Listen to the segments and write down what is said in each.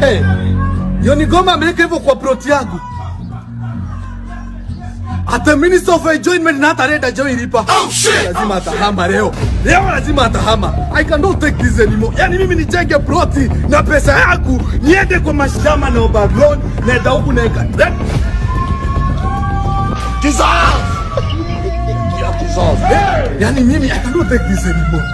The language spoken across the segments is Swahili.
Hey, Yoni Goma ameweka hivyo kwa ploti yangu. Hata Minister of Enjoyment na hata Reda Joy ilipa. Oh shit! Lazima atahama leo. Leo lazima atahama. I cannot take this anymore. Yani mimi nijenge ploti na pesa yangu niende kwa mashamba na overload na huku na Kizazi! Yani mimi I cannot take this anymore.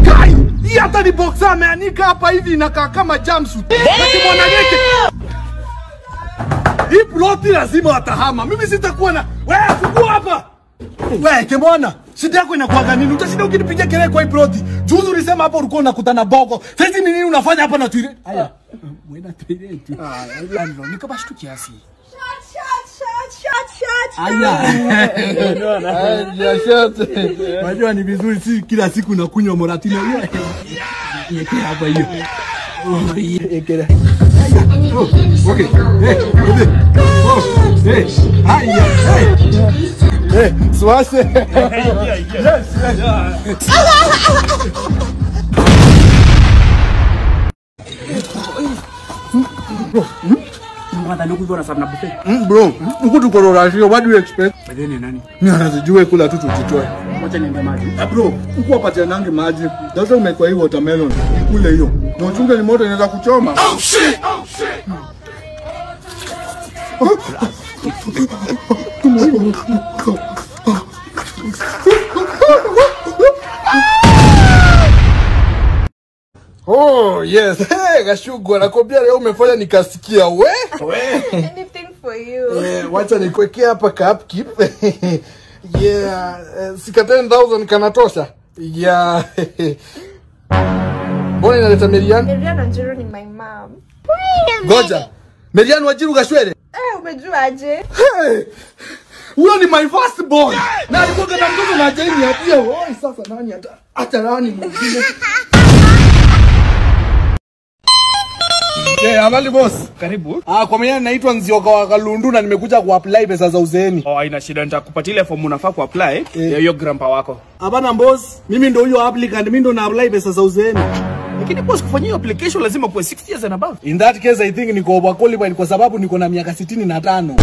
Kai! Hii hata ni boxer ameanika hapa hivi inakaa kama jumpsuit. Nakimwona yake. Hii ploti lazima atahama. Mimi sitakuwa na wewe fungua hapa. Wewe Kemona, shida yako inakuwa nini? Utashinda ukinipigia kelele kwa hii ploti. Juzi ulisema hapo ulikuwa unakutana Bogo. Sasa ni nini unafanya hapa na Twire? Haya. Mwenda Twire. Ndio ni kama shtu kiasi. Wajua ni vizuri si kila siku nakunywa Moratino hiyo. Yeke hapa hiyo. Yeke. Okay. Hey. Haya. Hey. Swase. Yes. Bro, ukutu kororashio, what do you expect? Badeni nani? Mimi anazijue kula tu tujitoe. Wacha niende maji. Bro, uko patia nange maji. Sasa umekwa hii watermelon. Kule hiyo. Na uchunge ni moto inaweza kuchoma. Oh shit. Oh shit. Oh yes. Hey, Gashugu nakwambia leo umefanya nikasikia we. Anything for you. Wacha nikuwekea hapa ka upkeep. Yeah, sika 10,000 kanatosha. Yeah. Mbona inaleta Merian? Merian Wanjiru ni my mom. Goja. Merian Wanjiru Gashwele? Umejuaje? Hey! Huyo ni my first boy. Na alikuwa na mtoto na Jane hatia. Oi sasa nani hata nani mwingine? Yeah, habari boss. Karibu. Kwa mimi naitwa Nzioka wa Kalundu na nimekuja kuapply pesa za uzeeni. Haina shida, nitakupatia ile form unafaa kuapply ya hiyo grandpa wako. Hapana boss, mimi ndo huyo applicant, mimi ndo na apply pesa za uzeeni. Lakini boss kufanyia application lazima kuwe 60 years and above. In that case I think niko over qualified kwa sababu niko na miaka 65.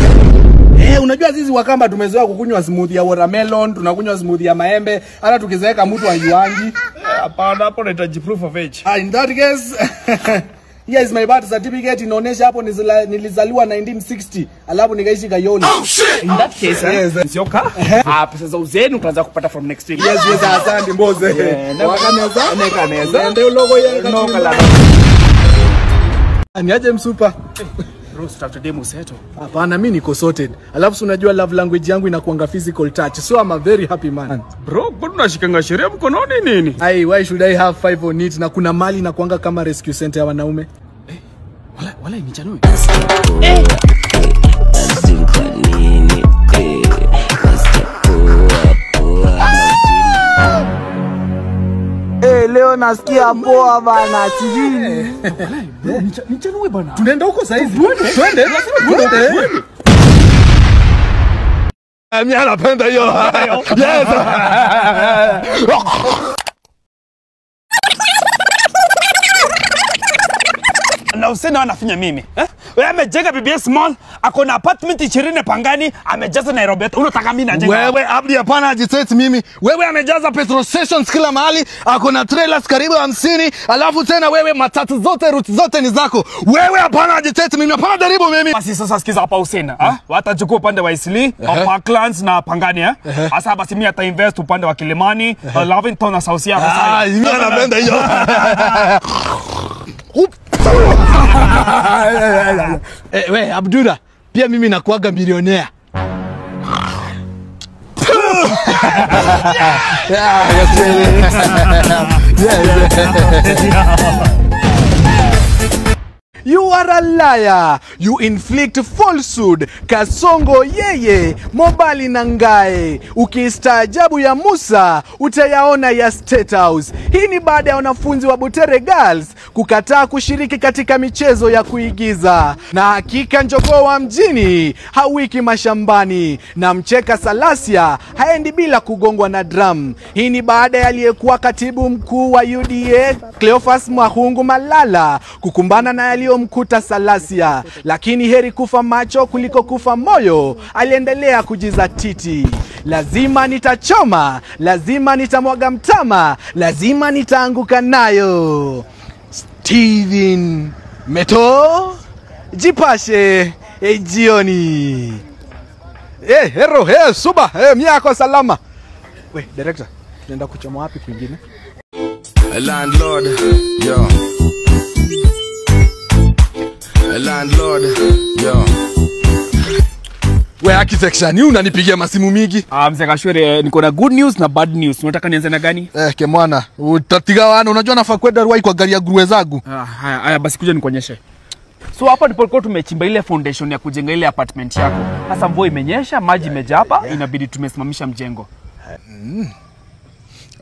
Unajua sisi Wakamba tumezoea kukunywa smoothie ya watermelon, tunakunywa smoothie ya maembe, hata tukizeeka mtu ayuangi. Hapana, hapo nahitaji proof of age. In that case here is my birth certificate, inaonyesha hapo nilizaliwa 1960, alafu nikaishi Kayole. Oh shit. In that case, yes. Nzioka, pesa za uzeeni utaanza kupata from next week. Yes, asante mboze. Wakaneza. Ndio logo yake. No kala. Niaje msupa? Bro, after demo seto. Hapana, mimi niko sorted. Alafu unajua love language yangu inakuanga physical touch. So I'm a very happy man. Bro, mbona unashikanga sheria mkononi nini? Why should I have 5 on it? Na kuna mali na kuanga kama rescue center ya wanaume. Wala ni chanui. Leo nasikia poa bana, sijui. Ni chanui bana. Tunaenda huko sasa hivi. Twende. Mimi anapenda hiyo. Yes. Na usena wanafanya mimi. Wewe amejenga BBS Mall, akona apartment 20 Pangani, amejaza Nairobi. Unataka mimi najenga? Wewe abdi hapana ajiset mimi. Wewe amejaza petrol stations kila mahali, akona trailers karibu 50, alafu tena wewe matatu zote route zote ni zako. Wewe hapana ajiset mimi, hapana jaribu mimi. Basi sasa sikiza hapa usena, watachukua upande wa Isli, Parklands na Pangani Asa basi mimi ata invest upande wa Kilimani, Lavington na South Africa. Mimi anapenda hiyo. We Abdullah, pia mimi nakuaga milionea. You are a liar. You inflict falsehood. Kasongo yeye, Mobali nangae. Ukistaajabu ya Musa, utayaona ya State House. Hii ni baada ya wanafunzi wa Butere Girls kukataa kushiriki katika michezo ya kuigiza. Na hakika njogoo wa mjini hawiki mashambani, na mcheka Salasia haendi bila kugongwa na drum. Hii ni baada ya aliyekuwa katibu mkuu wa UDA Cleophas Mwahungu Malala kukumbana na yaliyomkuta Salasia, lakini heri kufa macho kuliko kufa moyo. Aliendelea kujizatiti. Lazima nitachoma, lazima nitamwaga mtama, lazima nitaanguka nayo. Steven Meto, jipashe jioni. Hero, suba, miako salama. We, director, nenda kuchoma wapi kwingine? A landlord, yo. A landlord, yo. We architecture, ni unanipigia masimu mingi? Mzee Kashwere, niko na good news na bad news. Unataka nianze na gani? Kemwana, utatigawana, unajua nafaa kwenda Ruai kwa gari ya nguruwe zangu. Haya basi kuja nikuonyeshe. So hapa ndipo tulikuwa tumechimba ile foundation ya kujenga ile apartment yako. Sasa mvua imenyesha, maji imejaa hapa, inabidi tumesimamisha mjengo.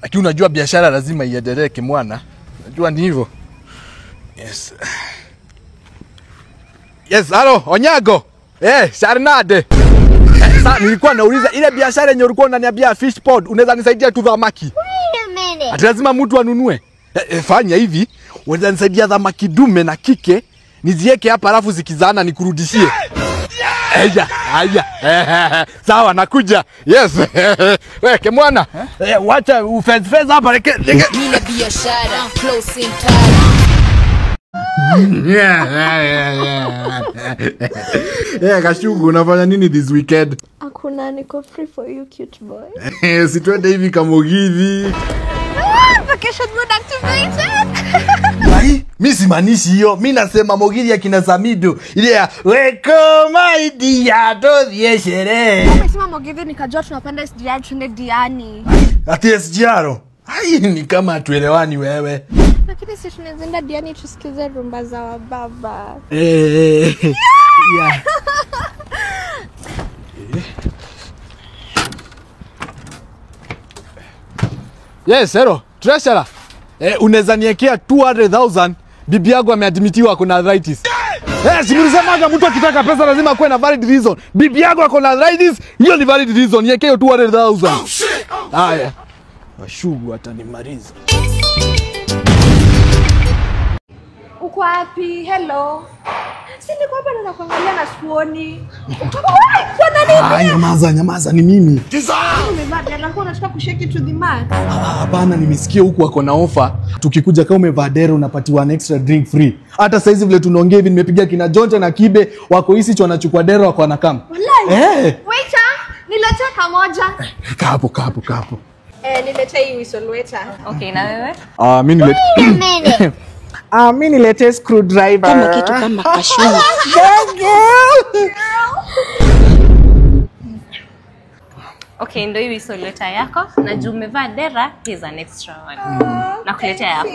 Lakini unajua biashara lazima iendelee Kemwana. Unajua ni hivyo. Yes, halo, Onyago. Sharnade. Sasa nilikuwa nauliza ile biashara yenye ulikuwa unaniambia fish pod, unaweza nisaidia tu dhamaki? Ati lazima mtu anunue. Fanya hivi, unaweza nisaidia dhamaki dume na kike, nizieke hapa alafu zikizaana nikurudishie. Haya. Sawa, nakuja. Yes. Wewe Kemwana, wacha ufence hapa leke. Nina biashara close in time. Kashugu, unafanya nini this weekend? Hakuna, niko free for you, cute boy. Si twende hivi Kamogithi. Vacation mode activated. Mimi simanishi hiyo. Mimi nasema Mogithi ya kina Samido. Ile ya weko my dear to the sherehe. Umesema Mogithi nikajua tunapenda SGR tuende Diani. Ati SGR? Ni kama tuelewani wewe. Lakini sisi tunaenda Diani tusikize rumba za wababa. Yeah. Yes, hello. Treasurer. Unaweza niekea 200,000. Bibi yangu ameadmitiwa kuna arthritis. Simulisemaga mtu akitaka pesa lazima kuwe na valid reason. Bibi yangu ako na arthritis, hiyo ni valid reason. Niekea 200,000. Haya. Washugu atanimaliza. Uko wapi? Hello. Si niko hapa na kuangalia na suoni. Kwa nini? Nyamaza ni mimi. Umevaa dera kwa unataka kushake to the max. Hapana, nimesikia huku wako na offer. Tukikuja kama umevaa dera unapatiwa an extra drink free. Hata saizi vile tunaongea hivi nimepiga kina Jonte na Kibe wako hisi wanachukua dera wako wanakam. Wallahi. Waiter, niletee kamoja. Kapo. Niletee hii whistle waiter. Okay, na wewe? Mimi niletee screwdriver. Kama kitu kama kashu. Okay, ndio hiyo isoleta yako na juu umevaa dera, here's an extra one. Na kuletea hapo.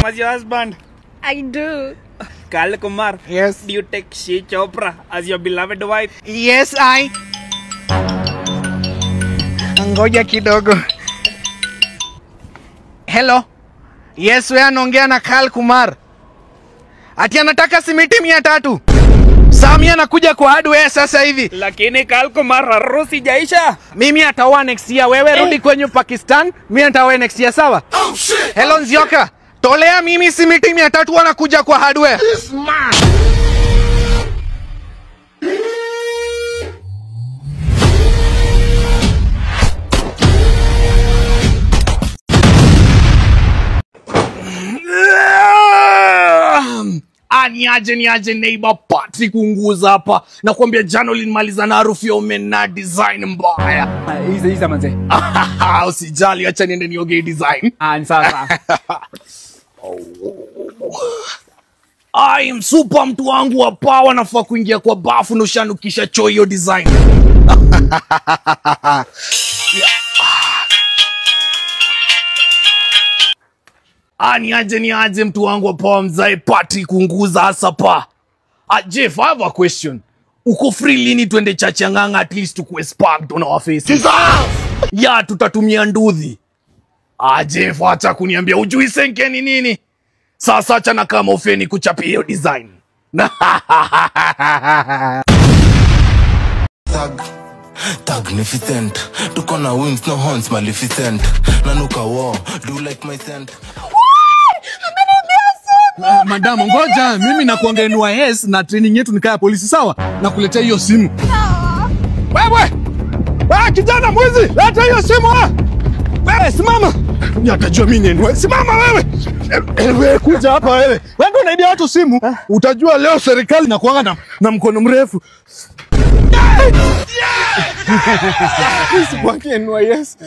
What's your husband? I do. Kal Kumar. Yes. Do you take She Chopra as your beloved wife? Yes, Ngoja kidogo. Hello. Yes, wewe anaongea na Kal Kumar. Ati anataka simiti 300. Samia anakuja kwa hardware sasa hivi. Lakini Kal Kumar harusi jaisha. Mimi ataoa next year. Wewe rudi kwenye Pakistan. Mimi nitaoa next year, sawa? Hello Nzioka. Tolea mimi simiti 300 anakuja kwa hardware. This man. Niaje neighbor Patrick Unguza hapa. Nakwambia jana ulinimaliza na harufu ya omena design mbaya. Hizi manze. Usijali, acha niende nioge design. Ni sawa. I'm super mtu wangu wa power, nafaa kuingia kwa bafu na ushanukisha choo hiyo design. Niaje mtu wangu wa power mzae Patrick Unguza hasa pa. Jeff, I have a question. Uko free lini twende church ya Ng'ang'a at least tukue sparked on our faces? Ya tutatumia nduthi. Jeff, acha kuniambia ujui senke ni nini? Sasa acha na kama ufeni kuchapia hiyo design. Magnificent. Tuko na wings, no horns, Maleficent. Nanuka war, do you like my scent? Madam, ngoja, mimi nakuanga NYS na training yetu ni kaya polisi, sawa? Nakuletea hiyo simu. Wewe! Kijana mwizi, leta hiyo simu. Wewe simama. Yatajua mimi ni NYS. Simama wewe. Wewe kuja hapa wewe. Wewe ndio unaibia watu simu. Utajua leo serikali inakuanga na mkono mrefu. Sisi kwa NYS.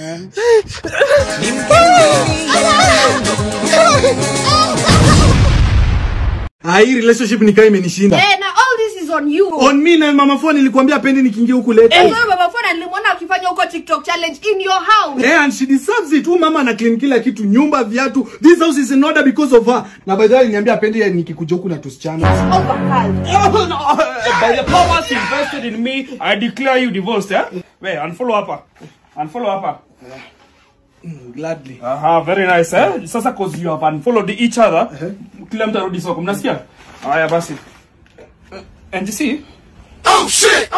Hii relationship ni kama imenishinda. Na all this is on you. On me na mama phone nilikwambia pendi nikiingia huku late. Mama phone nilimwona ukifanya huko TikTok challenge in your house. And she deserves it. Mama ana clean kila kitu, nyumba, viatu. This house is in order because of her. Na baadaye niambia pendi nikikuja huku na tusichana. By the powers invested in me, I declare you divorced, eh? Wait, unfollow hapa. Gladly. Very nice, eh? Sasa cause you have unfollowed each other, kila mtu arudi soko. Mnasikia? Haya basi. And you see? Oh shit!